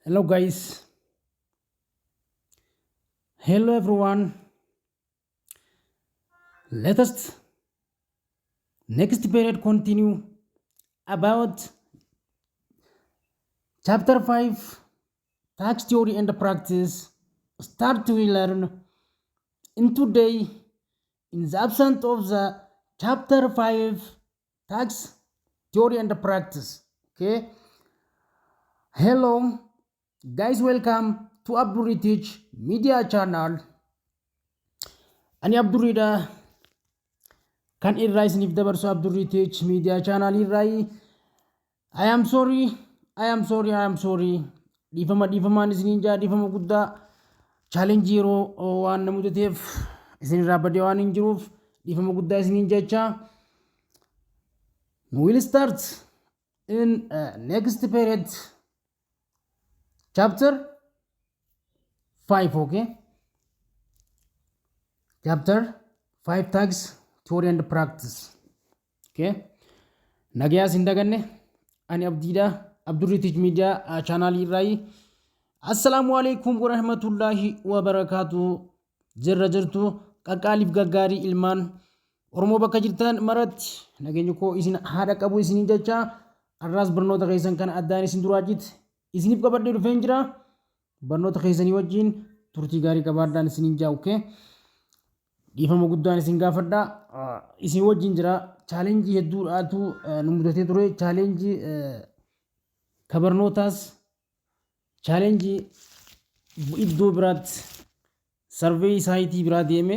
Hello, guys. Hello, everyone. Let us next period continue about chapter 5 tax theory and practice. Start to learn in today in the absence of the chapter 5 tax theory and practice. Okay. Hello, guys. Welcome to Abdul Teach Media Channel. Ani Abdul Rida kan irraa isiniif dabarsu Abdurri Teach Media Channel irraa. I am sorry. Dhiifamaan isiniin jaa dhiifama guddaa chaalenjii yeroo waan na mudateef isinirraa badee waan hin jiruuf dhiifama guddaa isiniin jechaa. We will start in next period chapter 5, okay? Chapter 5 tags theory and practice. Okay? Nagaya sindaganne ani abdiida Abdurri Teach Media channel irraa. Assalamu alaikum wa rahmatullahi wa barakatuh. Jirra jirtu qaqqaaliif gaggaarii ilmaan Oromoo bakka jirtan maratti nageenya koo isin haadha qabu isiniin jecha arraas barnoota keessan kan addaan isin duraajit isiniif qabadhee dhufeen jira. Barnoota keessanii wajjin turtii gaarii qabaadhaan isiniin jaa, okay? Dhiifama guddaan isin gaafadha. Isin wajjin jira chaalenjii hedduudhaatu nu mudatee ture. Chaalenjii kabarnootaas chaalenjii iddoo biraatti sarvee saayitii biraa deeme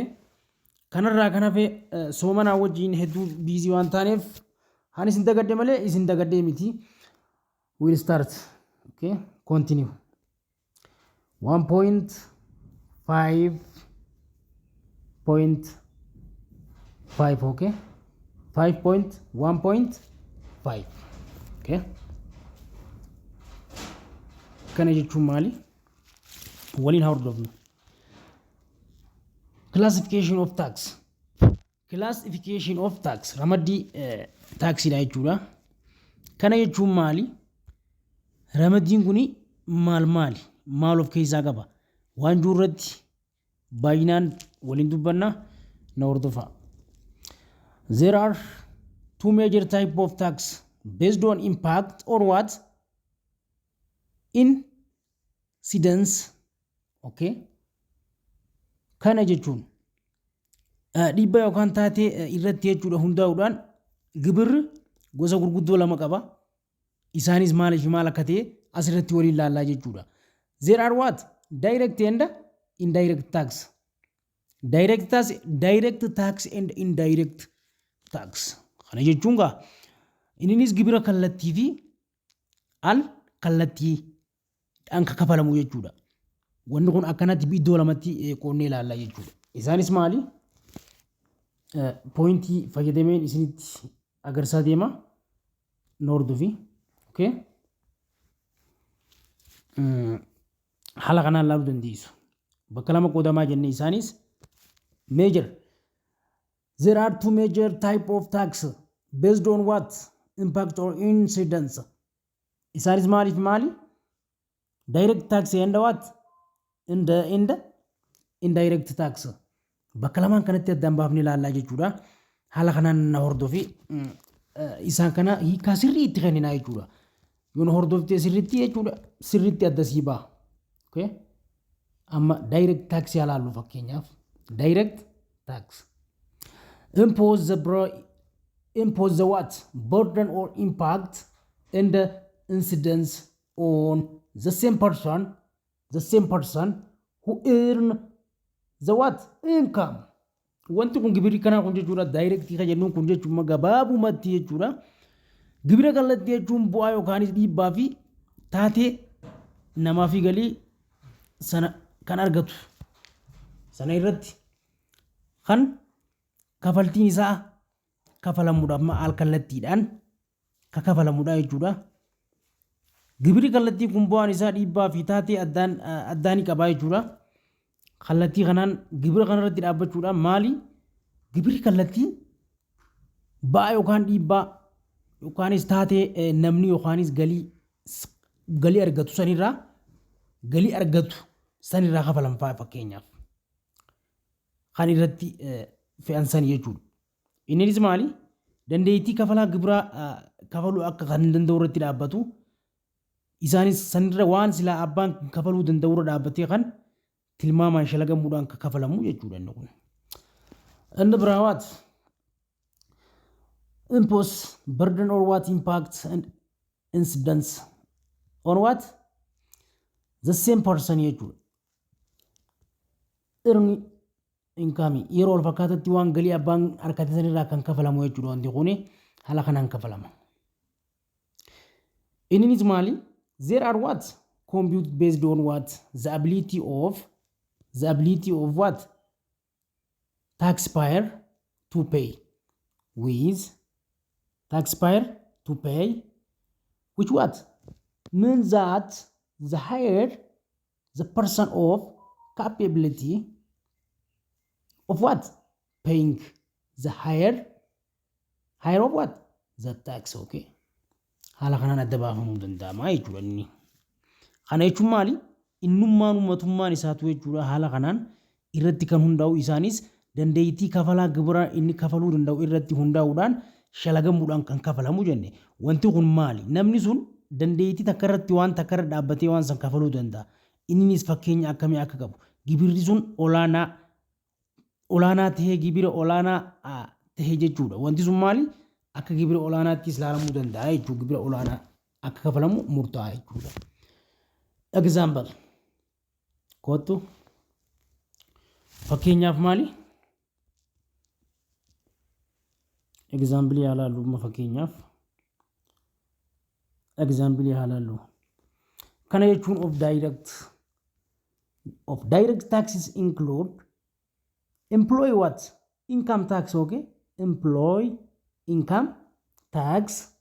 kanarraa kan hafe soomanaa wajjin hedduu biizii waan taaneef haan isin dagadde malee isin dagadde miti. We'll start. Okay, continue. 1.5, okay? 5.1.5, okay? Kana jechuun maali? Waliin haa hordofnu. Classification of tax. Classification of tax. Ramaddii taaksiidha jechuudha. Kana jechuun maali? Ramaddiin kuni maali? Maal of keessaa qaba? Waan jirurratti baay'inaan waliin dubbanna na hordofa. There are two major types of tax based on impact or what? Incidence. Okay? Kana jechuun dhiibbaa yookaan taatee irratti jechuudha hundaa'uudhaan gibirri gosa gurguddoo lama qaba. Isaanis maaliif maal akka ta'e asirratti waliin ilaallaa jechuudha. There are what? Direct and indirect tax. Direct tax and indirect tax. Kana jechuun gaa innis gibira kallattii fi al kallattii dhaan kafalamu jechuudha. Wanni kun akkanatti iddoo lamatti qoonnee ilaallaa jechuudha. Isaanis maali? Pointii fayyadameen isinitti agarsiisaa deema. Noordufi. Okay? Haala kanaan ilaaluu dandeessu. Bakka lama qoodamaa jennee isaanis major. There are two major type of tax based on what? Impact or incidence. Isaanis maaliif maali? Direct tax and what? And indirect tax. Bakka lamaan kanatti addaan baafnee ilaallaa jechuudha. Haala kanaan na hordofi isaan kana hiikaa sirriitti kenninaa jechuudha. Yoon hordoftee sirriitti jechuudha sirriitti addasii ba'a. Okay? Amma direct tax ilaallu fakkeenyaaf. Direct tax. Impose the what? Burden or impact and the incidence on the same person who earn the what? Income. Wanti kun gibirri kanaa kun jechuudha direct kan jennuun kun jechuudha gabaabumatti jechuudha. Gibira kallattii jechuun bu'aa yookaanis dhiibbaa fi taatee namaa fi galii sana kan argatu. Sana irratti kan kafaltiin isaa kafalamuudhaaf maal kallattiidhaan kafalamuudha jechuudha. Gibirri kallattii kun bu'aan isaa dhiibbaa fi taatee addaanii qabaa jechuudha. Kallattii kanaan gibira kanarratti dhaabbachuudhaan maali? Gibirri kallattii ba'aa yookaan dhiibbaa yookaanis taatee namni yookaanis galii argatu sanirraa galii argatu sanirraa kafalan fa'aa fakkeenyaaf kan irratti fe'an san jechuudha. Innis maali? Dandeettii kafalaa gibiraa kafaluu akka kan danda'u irratti dhaabbatu isaanis sanirra waan silaa abbaan kafaluu danda'u irra dhaabbatee kan tilmaamaan shalagamuudhaan kan kafalamu jechuudha inni kun. Inni biraa what? Impose burden or what impacts and incidents on what? The same person jechuudha. Irni income yeroo wal fakkaatatti waan galii abbaan harkate sanirraa kan kafalamu jechuudha wanti kun haala kanaan kafalama. Innis maali? There are what? Compute based on what? The ability of what? Taxpayer to pay with taxpayer to pay which what? Means that the higher the person of capability of what? Paying the higher of what? The tax, okay? Haala kanaan adda baafamuu danda'ama jechuudha inni. Kana jechuun maali? Innummaan uummatummaan isaatu jechuudha haala kanaan irratti kan hundaa'u isaanis dandeettii kafalaa gibiraa inni kafaluu danda'u irratti hundaa'uudhaan shalagamuudhaan kan kafalamu jenne. Wanti kun maali? Namni sun dandeettii takka irratti waan takka irra dhaabbatee waan san kafaluu danda'a. Innis fakkeenya akkamii akka qabu. Gibirri sun olaanaa tahee gibira olaanaa tahee jechuudha. Wanti sun maali? Akka gibira olaanaattis ilaalamuu danda'a jechuudha. Gibira olaanaa akka kafalamu murtaa'a jechuudha. Example. Kottu. Fakkeenyaaf maali? Example yaalaallu fakkeenyaaf. Example yaalaallu. Kana jechuun of direct taxes include employee what? Income tax, okay? Employee income tax,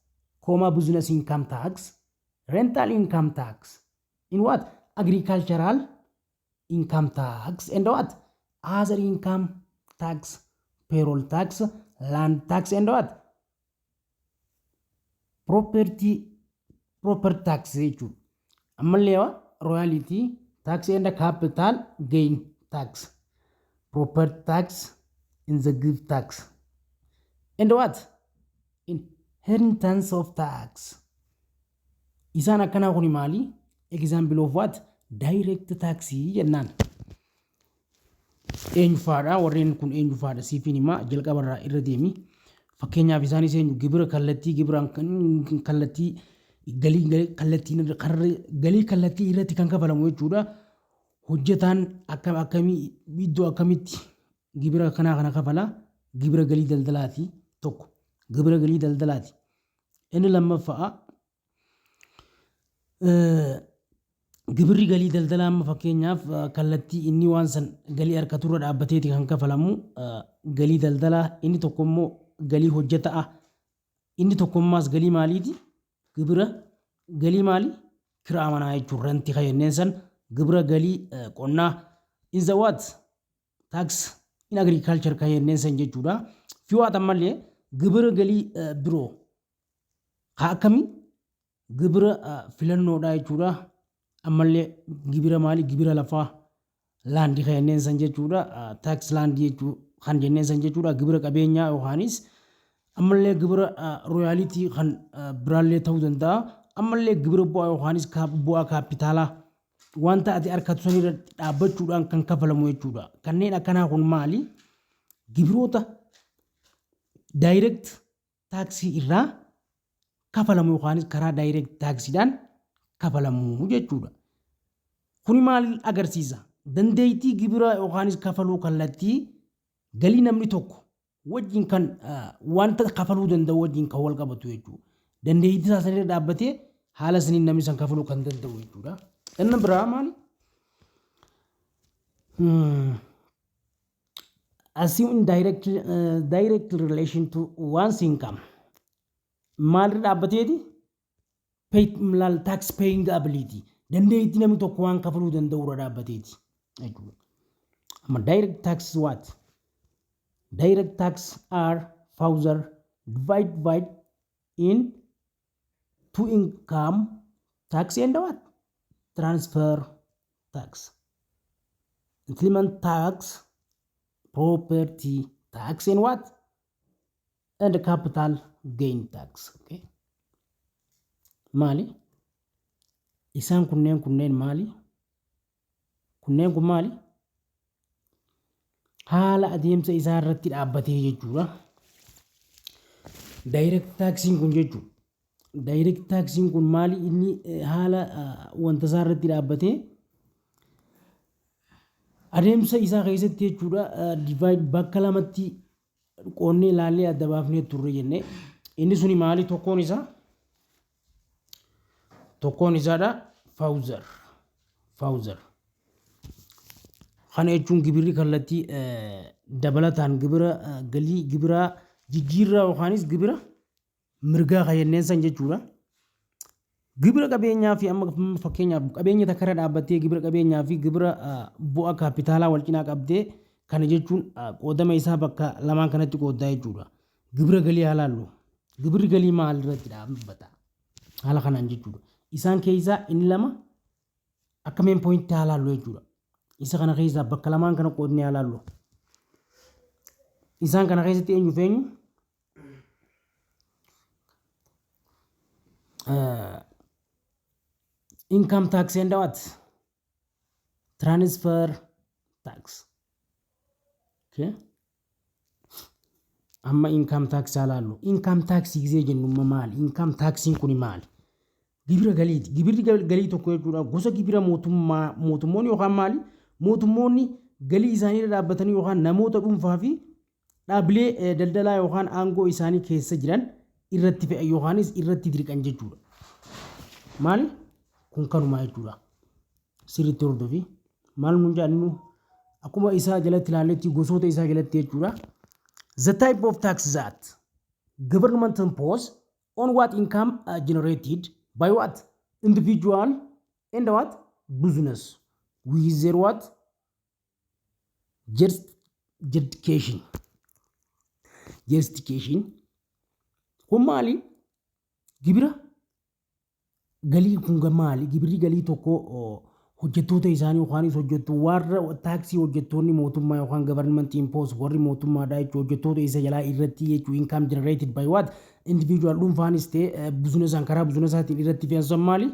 business income tax, rental income tax. In what? Agricultural income tax and what? Other income tax, payroll tax, land tax and what? Property tax jechuudha. Ammallee royalty tax and capital gain tax. Property tax in the gift tax. And what? Inheritance of tax. Isaan akkana kuni maali? Example of what? Direct tax jennaan. Eenyufaadha warreen kun eenyufaadha siifin himaa jalqabarraa irra deemi. Fakkeenyaaf isaanis eenyu gibira gibiraan kallattii galii kallattii irratti kan kafalamu jechuudha. Hojjetaan akkamii iddoo akkamitti gibira kana kafala? Gibira galii daldalaati tokko. Gibira galii daldalaati. Inni lammaffaa gibirri galii daldalaa amma fakkeenyaaf kallattii inni waan san galii harkaturra dhaabbateeti kan kafalamu galii daldalaa. Inni tokko immoo galii hojjetaa. Inni tokkommaas galii maaliiti? Gibira galii maali? Kiraa manaa jechuun ranti kayyanneen san gibira galii qonnaa. In the what? Tax in agriculture kayyanneen san jechuudha. Fiwaata ammallee gibira galii biroo haa akkamii? Gibira filannoodha jechuudha. Ammallee gibira maali? Gibira lafaa laandii kayyanneen san jechuudha. Tax laandii jechuu kan jenneen san jechuudha. Gibira qabeenyaa yookaanis ammallee gibira royaaltii kan biraallee ta'uu danda'a. Ammallee gibira bu'aa yookaanis bu'aa kaapitaalaa wanta ati harkatu sanirra dhaabbachuudhaan kan kafalamu jechuudha. Kanneen akkanaa kun maali? Gibiroota direct taaksii irraa kafalamu yookaanis karaa direct taaksiidhaan kafalamu jechuudha. Kuni maal agarsiisa? Dandeettii gibira yookaanis kafaluu kallattii galii namni tokko wajjin kan wanta kafaluu danda'u wajjin kan wal qabatu jechuudha. Dandeettii isaa sanirra dhaabbatee haala saniin namni san kafaluu kan danda'u jechuudha. Inni biraa maali? Assume direct relation to one's income. Maalirra dhaabbateeti? Tax paying ability. Dandeettii namni tokko waan kafaluu danda'u irra dhaabbateeti jechuudha. Amma direct tax what? Direct tax are further divided in two income tax and what? Transfer tax, employment tax, property tax, and what? And capital gain tax. Okay. Maali? Isaan kunneen maali? Kunneen kun maali? Haala adeemsa isaa irratti dhaabbatee jechuudha. Direct taxiin kun jechuudha. Direct taxiin kun maali? Inni haala wanta isaa irratti dhaabbatee adeemsa isaa keessatti jechuudha divide bakka lamatti qoonnee ilaallee adda baafnee turre jennee. Inni suni maali? Tokkoon isaadha Fawzar. Kana jechuun gibirri kallattii dabalataan gibira galii gibira jijjiirraa yookaanis gibira mirgaa kayenneen san jechuudha. Gibira qabeenyaa fi amma fakkeenyaaf qabeenya takka irra dhaabbattee gibira qabeenyaa fi gibira bu'a kaapitaalaa wal cinaa qabdee kana jechuun qoodama isaa bakka lamaan kanatti qooddaa jechuudha. Gibira galii haalaallu. Gibirri galii maal irratti dhaabbata? Haala kanaan jechuudha. Isaan keessaa inni lama akka main point haalaallu jechuudha. Isa kana keessaa bakka lamaan kana qoodnee haalaallu. Isaan kana keessatti eenyu feenyu? Income tax and what? Transfer tax. Okay. Amma income tax haalaallu. Income tax gisee jennu maali? Income taxiin kun maali? Gibira galiiti. Gibirri galii tokko jechuudha. Gosa gibira mootummoonni yookaan maali? Mootummoonni galii isaanii irra dhaabbatanii yookaan namoota dhuunfaa fi dhaabbilee daldalaa yookaan aangoo isaanii keessa jiran irratti fe'an yookaanis irratti dirqan jechuudha. Maali? Kun kanumaa jechuudha. Sirriitti hordofi. Maal nun jaannu akkuma isaa jalatti ilaalletti gosoota isaa jalatti jechuudha. The type of tax that government impose on what income generated by what? Individual and what? Business. With their what? Justification. Kun maali? Gibira galii kun maali? Gibirri galii tokko hojjettoota isaanii yookaanis warra taaksii hojjettoonni mootummaa yookaan government impose warri mootummaadhaa jechuudha. Hojjettoota isa jalaa irratti jechuudha. Income generated by what? Individual dhuunfaanis ta'e businessaan karaa businessaatiin irratti fe'ansan maali?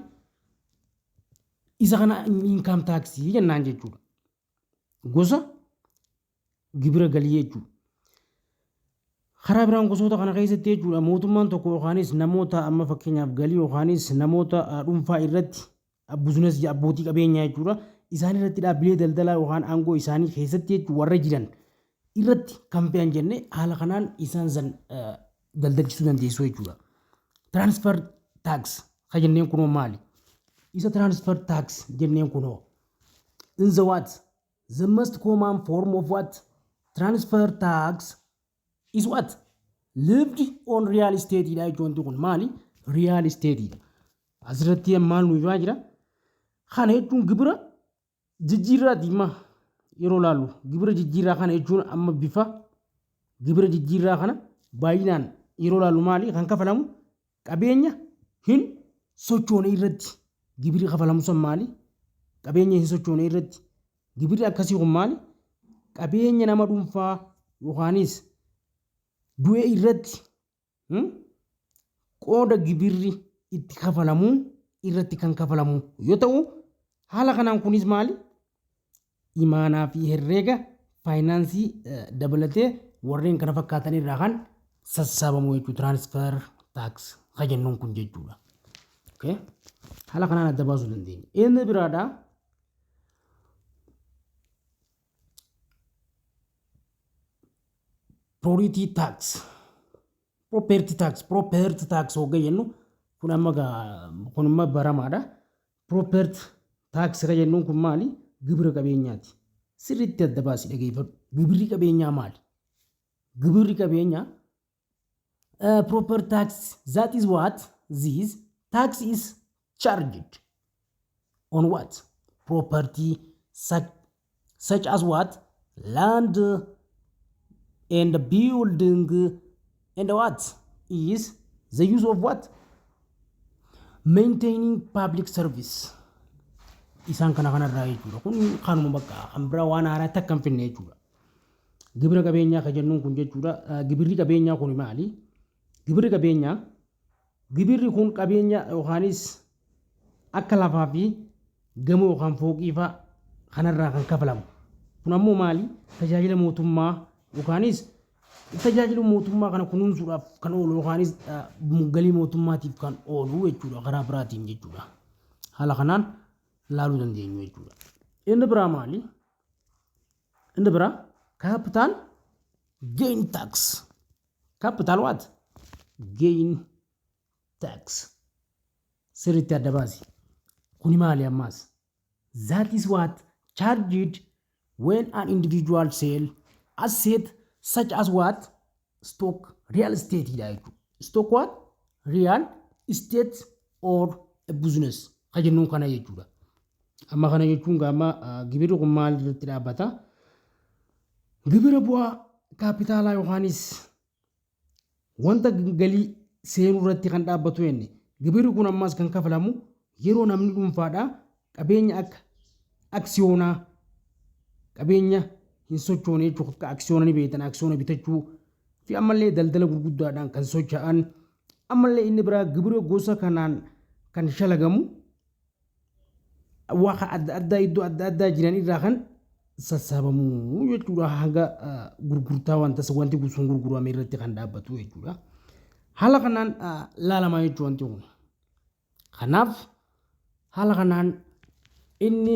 Isa kana income taxii jennaan jechuudha. Gosa gibira galii jechuudha. Karaa biraan gosoota kana keessatti jechuudha mootummaan tokko yookaanis namoota amma fakkeenyaaf galii yookaanis namoota dhuunfaa irratti business abbootii qabeenyaa jechuudha. Isaan irratti dhaabbilee daldalaa yookaan aangoo isaanii keessatti jechuudha warra jiran irratti kan fe'an jennee haala kanaan isaan san daldalchisuu dandeessu jechuudha. Transfer tax kan jenneen kunoo maali? Isa transfer tax jenneen kunoo. In the what? The most common form of what? Transfer tax is what? Lived on real estate dha jechuun kun maali? Real estate dha. Asirratti maal nu ifaa jira? Kana jechuun gibira jijjiirraa diimaa yeroo laallu gibira jijjiirraa kana jechuun amma bifa gibira jijjiirraa kana baay'inaan yeroo laallu maali? Kan kafalamu qabeenya hin sochoone irratti gibirri kafalamu sun maali? Qabeenya hin sochoone irratti gibirri akkasii kun maali? Qabeenya nama dhuunfaa yookaanis du'e irratti qooda gibirri itti kafalamu irratti kan kafalamu yoo ta'u haala kanaan kunis maali? Imaanaa fi herreega faayinaansii dabalatee warreen kana fakkaatan irraa kan sassaabamu jechuudha. Transfer tax kan jennuun kun jechuudha. Okay? Haala kanaan adda baasuu dandeenya. Inni biraadhaa property tax hogga jennu kun amma baramaadha. Property tax kan jennuun kun maali? Gibira qabeenyaati. Sirriitti adda baasii dhageeffadhu. Gibirri qabeenyaa maali? Gibirri qabeenyaa property tax, that is what? This tax is charged on what? Property such as what? Land and building and what? Is the use of what? Maintaining public service. isaan kana kanarraa jechuudha. Kun kanuma bakka kan biraa waan haaraa takka hin finne jechuudha. Gibira qabeenyaa kan jennuun kun jechuudha. Gibirri qabeenyaa kun maali? Gibirri qabeenyaa gibirri kun qabeenya yookaanis akka lafaa fi gamoo yookaan fooqii fa'a kanarraa kan kafalamu. Kun ammoo maali? Tajaajila mootummaa yookaanis tajaajila mootummaa kana kunuunsuudhaaf kan oolu yookaanis galii mootummaatiif kan oolu jechuudha karaa biraatiin jechuudha. Haala kanaan laaluu dandeenyu jechuudha. Inni biraa maali? Inni biraa capital gain tax. Capital what? Gain tax. Sirriitti adda baasi. Kuni maali ammaas? That is what charged when an individual sell asset such as what? Stock, real estate. Stock what? Real estate or a business. Kajennuun kana jechuudha. Amma kana jechuun gama gibirri kun maal irratti dhaabbata? Gibira bu'aa kaapitaalaa yookaanis wanta galii seenuu irratti kan dhaabbatu jenne. Gibirri kun ammas kan kafalamu yeroo namni dhuunfaadhaa qabeenya akka aksiyoonaa qabeenya hin sochoone jechuudha. Akka aksiyoona ni beektan aksiyoona bitachuu fi ammallee daldala gurguddaadhaan kan socho'an ammallee inni biraa gibira gosa kanaan kan shalagamu waa adda addaa iddoo adda addaa jiran irraa kan sassabamu jechuudha. Hanga gurgurtaa wanti sun gurgurame irratti kan dhaabbatu jechuudha. Haala kanaan laalamaa jechuudha wanti kun. Kanaaf haala kanaan inni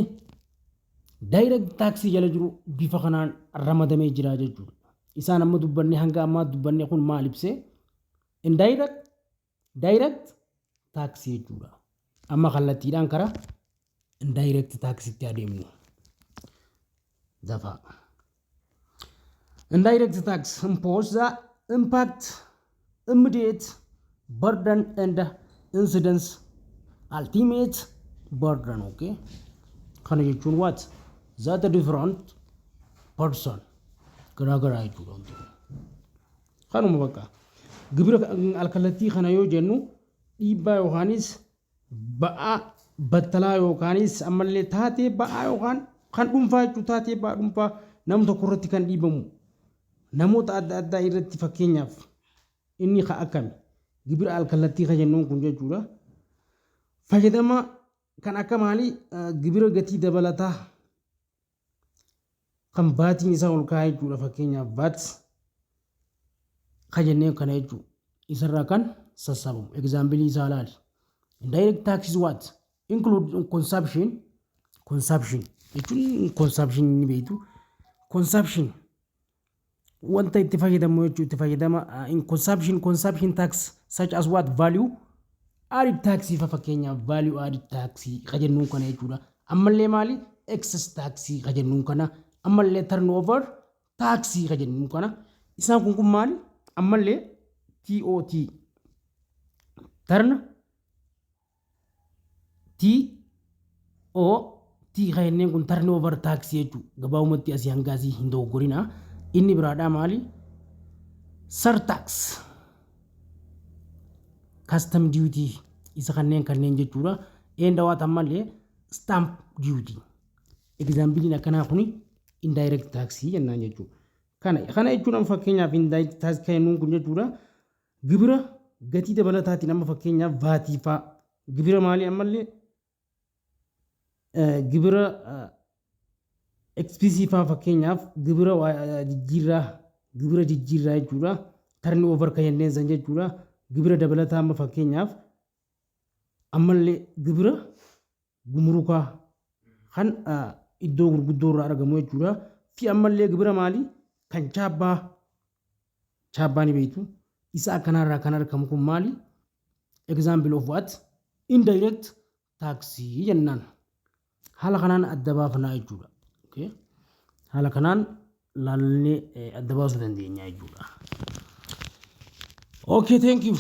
direct tax jala jiru bifa kanaan ramadamee jira jechuudha. Isaan amma dubbanne hanga ammaa dubbanne kun maal ibsee? Direct tax jechuudha. Amma kallattiidhaan karaa indirect tax itti adeemnu. Dafa. Indirect tax impose the impact, immediate burden and incidence, ultimate burden. Okay. Kana jechuun what? That a different person. Garaagaraa jechuudha. Kanuma bakka. Gibira alkallattii kana yoo jennu dhiibbaa yookaanis ba'aa battalaa yookaanis ammallee taatee ba'aa yookaan kan dhuunfaa jechuudha. Taatee ba'aa dhuunfaa nama tokko irratti kan dhiibamu namoota adda addaa irratti fakkeenyaaf inni akkami gibira alkallattii kan jennuun kun jechuudha. Fayyadama kan akka maali gibira gatii dabalataa kan baatiin isaa ol ka'aa jechuudha. Fakkeenyaaf baat kan jenneen kana jechuudha. Isarraa kan sassabamu. Example isaa ilaali. Indirect tax is what? Include consumption jechuun consumption ni beektu. Consumption wanta itti fayyadamu jechuudha. Itti fayyadama in consumption tax such as what? Value added tax fa fakkeenyaaf value added tax kan jennuun kana jechuudha. Ammallee maali? Excess tax kan jennuun kana. Ammallee turnover tax kan jennuun kana. Isaan kun maali? Ammallee TOT turn TOT kan jenneen kun turnover tax jechuudha. Gabaabumatti asii hanga asii hin dogoggorina. Inni biraadhaa maali? Surtax, custom duty isa kanneen jechuudha. Eendawaat ammallee stamp duty. Example akkanaa kuni indirect tax jennaan jechuudha. Kana jechuudha fakkeenyaaf indirect tax kan jennuun kun jechuudha. Gibira gatii dabalataatiin amma fakkeenyaaf vaatii fa'a. Gibira maali ammallee? Gibira XPC faa fakkeenyaaf gibira jijjiirraa jechuudha. Turnover kan jenneen san jechuudha. Gibira dabalataa amma fakkeenyaaf ammallee gibira gumurukaa kan iddoo gurguddoo irraa argamu jechuudha. Fi ammallee gibira maali? Kan chaabbaa ni beektu. Isa akkanarraa kan argamu kun maali? Example of what? Indirect tax jennaan. Haala kanaan adda baafnaa jechuudha. Okay. Haala kanaan laallee adda baasuu dandeenya jechuudha. Okay, thank you.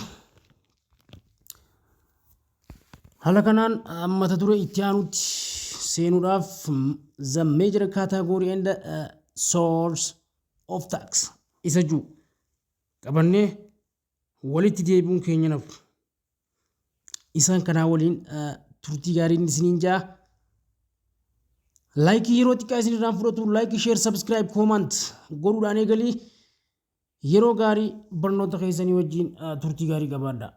Haala kanaan mata duree itti aanutti seenuudhaaf the major category and source of tax isa jiru qabannee walitti deebi'uun keenya nafu. Isaan kanaa waliin turtii gaariin isiniin jaa. Like yeroo xiqqaa isin irraan fudhatu like share subscribe comment godhuudhaan eegalii yeroo gaarii barnoota keessanii wajjin turtii gaarii qabaadhaa.